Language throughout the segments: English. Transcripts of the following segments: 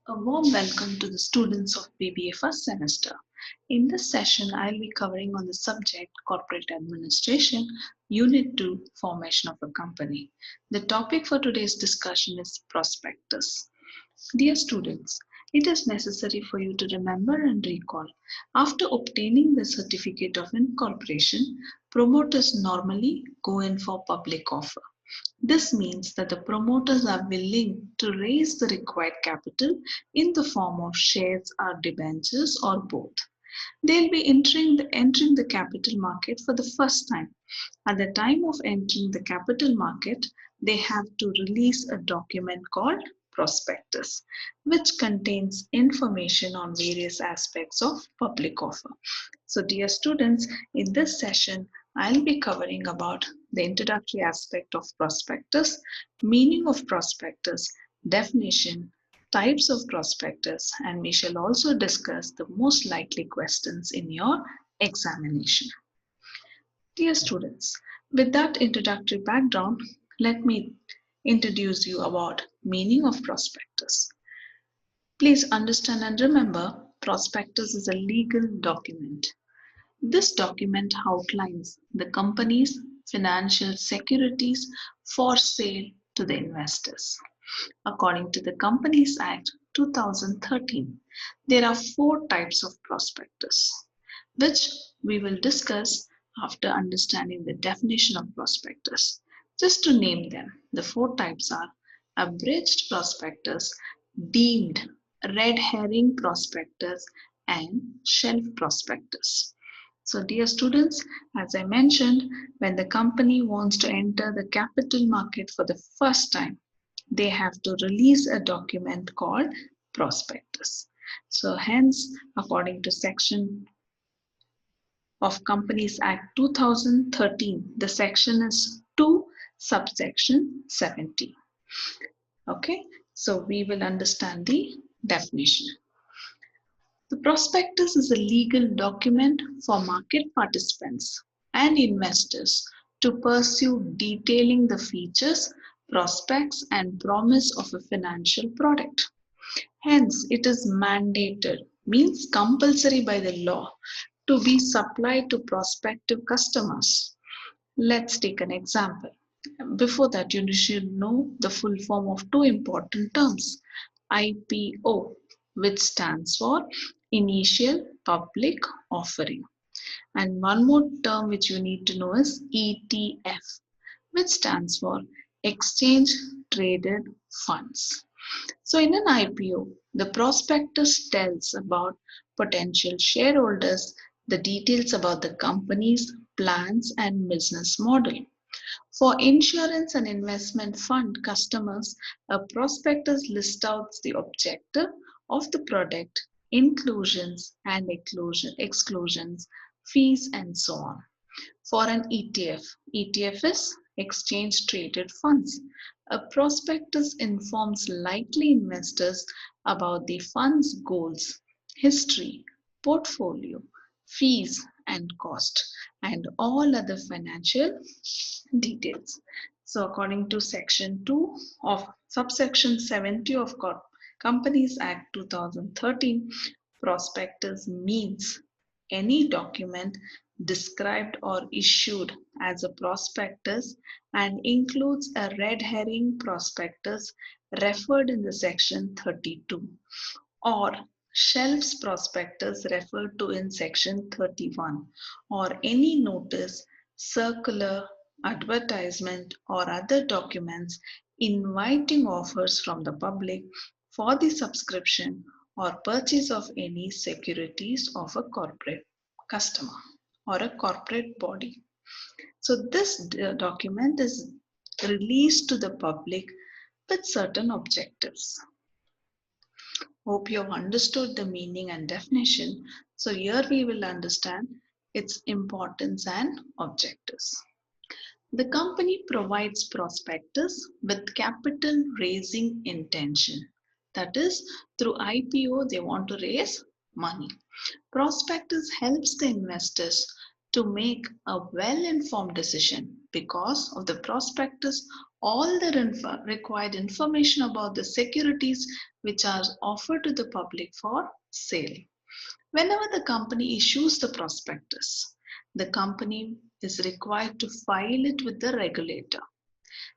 A warm welcome to the students of BBA first semester. In this session, I'll be covering on the subject Corporate Administration, Unit 2, Formation of a Company. The topic for today's discussion is Prospectus. Dear students, it is necessary for you to remember and recall. After obtaining the certificate of incorporation, promoters normally go in for public offer. This means that the promoters are willing to raise the required capital in the form of shares or debentures or both. They'll be entering the capital market for the first time. At the time of entering the capital market, they have to release a document called prospectus, which contains information on various aspects of public offer. So, dear students, in this session, I'll be covering about the introductory aspect of prospectus, meaning of prospectus, definition, types of prospectus, and we shall also discuss the most likely questions in your examination. Dear students, with that introductory background, let me introduce you about meaning of prospectus. Please understand and remember, prospectus is a legal document. This document outlines the company's financial securities for sale to the investors. According to the Companies Act 2013, there are four types of prospectus, which we will discuss after understanding the definition of prospectus. Just to name them, the four types are abridged prospectus, deemed red herring prospectus, and shelf prospectus. So, dear students, as I mentioned, when the company wants to enter the capital market for the first time, they have to release a document called prospectus. So, hence, according to section of Companies Act 2013, the section is 2 subsection 70. Okay, so we will understand the definition. The prospectus is a legal document for market participants and investors to pursue detailing the features, prospects, and promise of a financial product. Hence, it is mandated, means compulsory by the law, to be supplied to prospective customers. Let's take an example. Before that, you should know the full form of two important terms: IPO, which stands for Initial Public Offering, and one more term which you need to know is ETF, which stands for Exchange Traded Funds. So, in an IPO, the prospectus tells about potential shareholders, the details about the company's plans and business model. For insurance and investment fund customers, a prospectus lists out the objective of the product, inclusions and exclusions, fees, and so on. For an ETF is exchange traded funds. A prospectus informs likely investors about the fund's goals, history, portfolio, fees and cost, and all other financial details. So, according to Section 2 of Subsection 70 of Companies Act 2013, prospectus means any document described or issued as a prospectus and includes a red herring prospectus referred in the section 32 or shelves prospectus referred to in section 31 or any notice, circular, advertisement or other documents inviting offers from the public for the subscription or purchase of any securities of a corporate customer or a corporate body. So this document is released to the public with certain objectives. Hope you have understood the meaning and definition. So here we will understand its importance and objectives. The company provides prospectus with capital raising intention. That is, through IPO, they want to raise money. Prospectus helps the investors to make a well-informed decision. Because of the prospectus, all the required information about the securities which are offered to the public for sale. Whenever the company issues the prospectus, the company is required to file it with the regulator.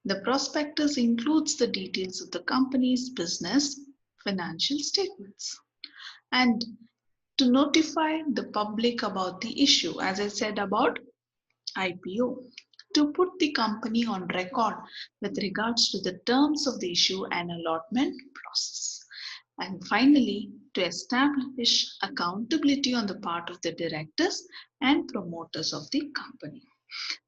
The prospectus includes the details of the company's business, financial statements, and to notify the public about the issue, as I said about IPO, to put the company on record with regards to the terms of the issue and allotment process. And finally, to establish accountability on the part of the directors and promoters of the company.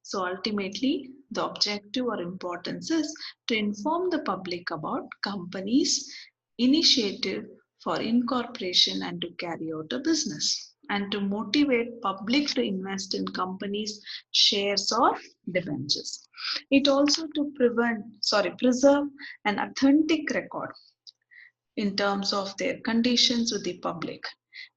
So ultimately, the objective or importance is to inform the public about companies' initiative for incorporation and to carry out a business, and to motivate public to invest in companies' shares or debentures. It also to preserve an authentic record in terms of their conditions with the public,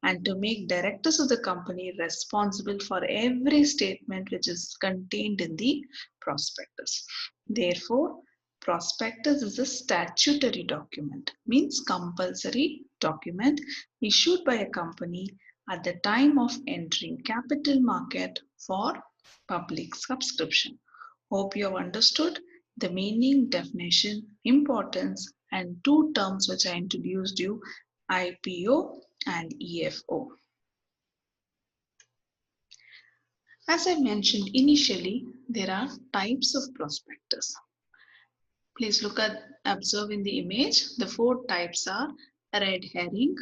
and to make directors of the company responsible for every statement which is contained in the prospectus. Therefore, prospectus is a statutory document, means compulsory document issued by a company at the time of entering capital market for public subscription. Hope you have understood the meaning, definition, importance, and two terms which I introduced you, IPO and EFO. As I mentioned initially, there are types of prospectus. Please observe in the image. The four types are red herring,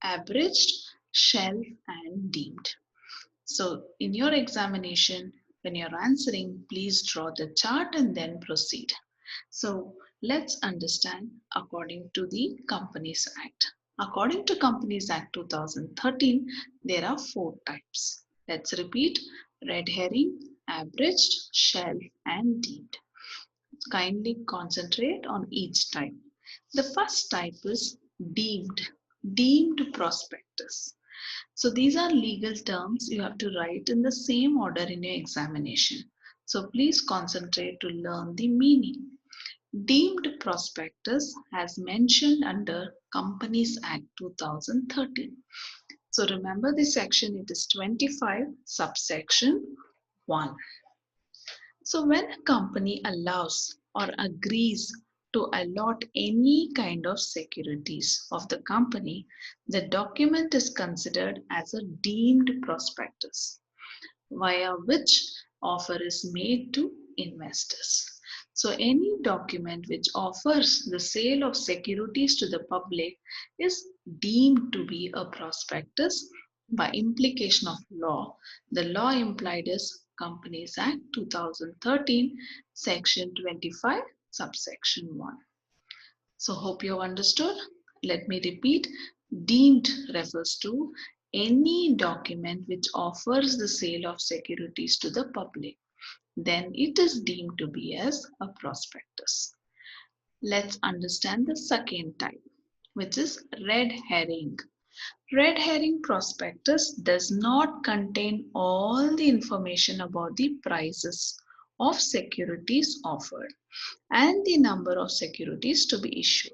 abridged, shelf, and deemed. So in your examination, when you're answering, please draw the chart and then proceed. So let's understand according to the Companies Act. According to Companies Act 2013, there are four types. Let's repeat: red herring, abridged, shelf, and deemed. Kindly concentrate on each type. The first type is deemed prospectus. So these are legal terms you have to write in the same order in your examination. So please concentrate to learn the meaning. Deemed prospectus as mentioned under Companies Act 2013. So remember the section, it is 25 subsection 1. So when a company allows or agrees to allot any kind of securities of the company, the document is considered as a deemed prospectus, via which offer is made to investors. So any document which offers the sale of securities to the public is deemed to be a prospectus by implication of law. The law implied is Companies Act 2013, section 25, subsection 1. So hope you have understood. Let me repeat. Deemed refers to any document which offers the sale of securities to the public. Then it is deemed to be as a prospectus. Let's understand the second type, which is red herring. Red herring prospectus does not contain all the information about the prices of securities offered and the number of securities to be issued.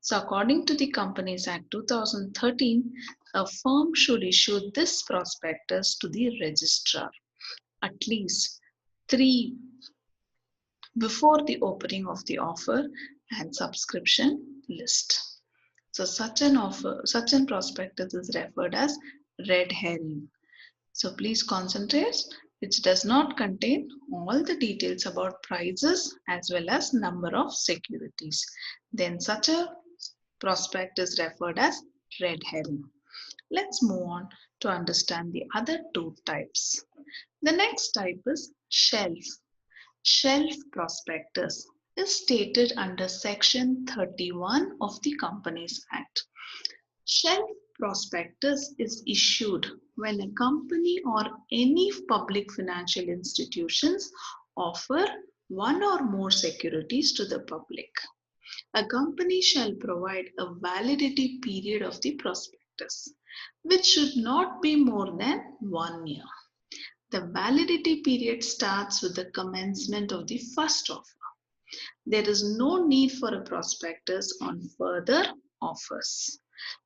So according to the Companies Act 2013, a firm should issue this prospectus to the registrar at least 3 before the opening of the offer and subscription list. So such an prospectus is referred as red herring. So please concentrate, which does not contain all the details about prices as well as number of securities. Then such a prospectus is referred as red herring. Let's move on to understand the other two types. The next type is shelf. Shelf prospectus is stated under section 31 of the Companies Act. Shelf prospectus is issued when a company or any public financial institutions offer one or more securities to the public. A company shall provide a validity period of the prospectus, which should not be more than 1 year. The validity period starts with the commencement of the first offer. There is no need for a prospectus on further offers.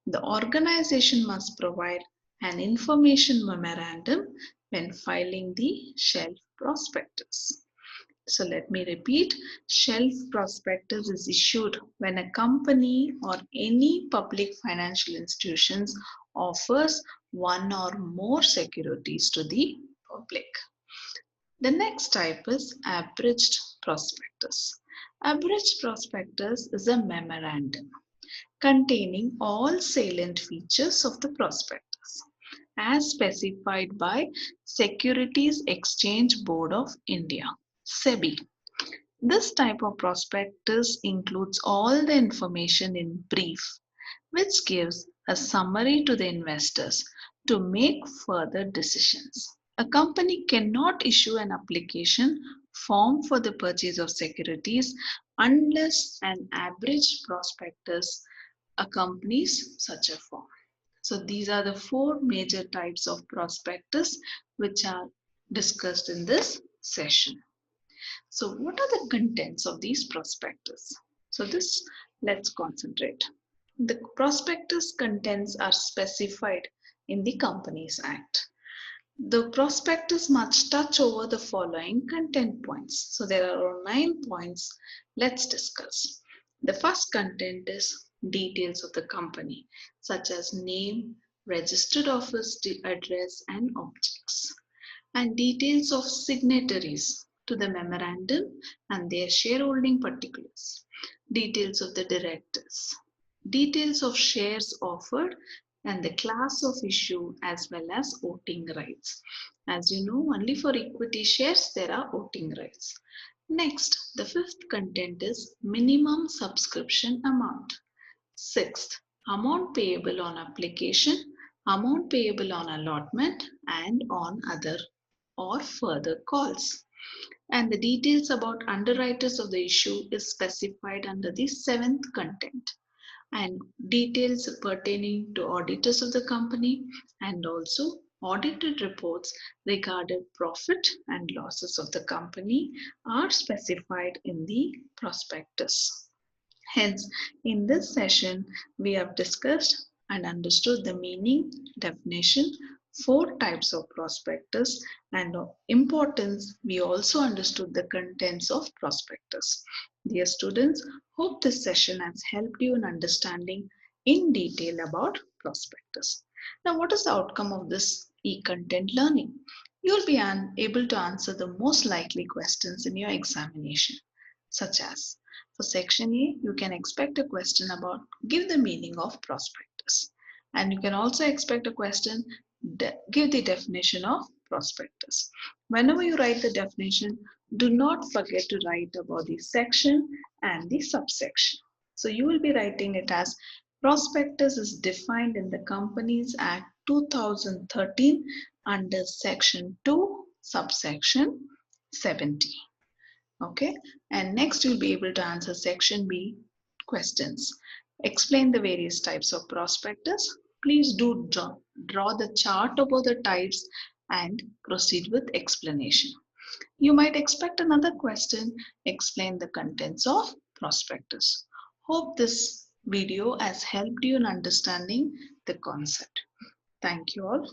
The organization must provide an information memorandum when filing the shelf prospectus. So let me repeat, shelf prospectus is issued when a company or any public financial institutions offers one or more securities to the public. The next type is abridged prospectus. Abridged prospectus is a memorandum containing all salient features of the prospectus as specified by Securities Exchange Board of India, SEBI. This type of prospectus includes all the information in brief, which gives a summary to the investors to make further decisions. A company cannot issue an application form for the purchase of securities unless an abridged prospectus accompanies such a form. So these are the four major types of prospectus which are discussed in this session. So what are the contents of these prospectus? So this, let's concentrate. The prospectus contents are specified in the Companies Act. The prospectus must touch over the following content points. So there are 9 points. Let's discuss. The first content is details of the company, such as name, registered office address, and objects, and details of signatories to the memorandum and their shareholding particulars, details of the directors, details of shares offered and the class of issue as well as voting rights. As you know, only for equity shares there are voting rights. Next, the fifth content is minimum subscription amount. Sixth, amount payable on application, amount payable on allotment and on other or further calls. And the details about underwriters of the issue is specified under the seventh content, and details pertaining to auditors of the company and also audited reports regarding profit and losses of the company are specified in the prospectus. Hence, in this session, we have discussed and understood the meaning, definition, four types of prospectus, and of importance, we also understood the contents of prospectus. Dear students, hope this session has helped you in understanding in detail about prospectus. Now, what is the outcome of this e-content learning? You'll be able to answer the most likely questions in your examination, such as for section A, you can expect a question about give the meaning of prospectus. And you can also expect a question give the definition of prospectus. Whenever you write the definition, do not forget to write about the section and the subsection. So you will be writing it as prospectus is defined in the Companies Act 2013 under section 2 subsection 70. Okay, and next you'll be able to answer section B questions. Explain the various types of prospectus. Please do draw the chart about the types and proceed with explanation. You might expect another question, explain the contents of prospectus. Hope this video has helped you in understanding the concept. Thank you all.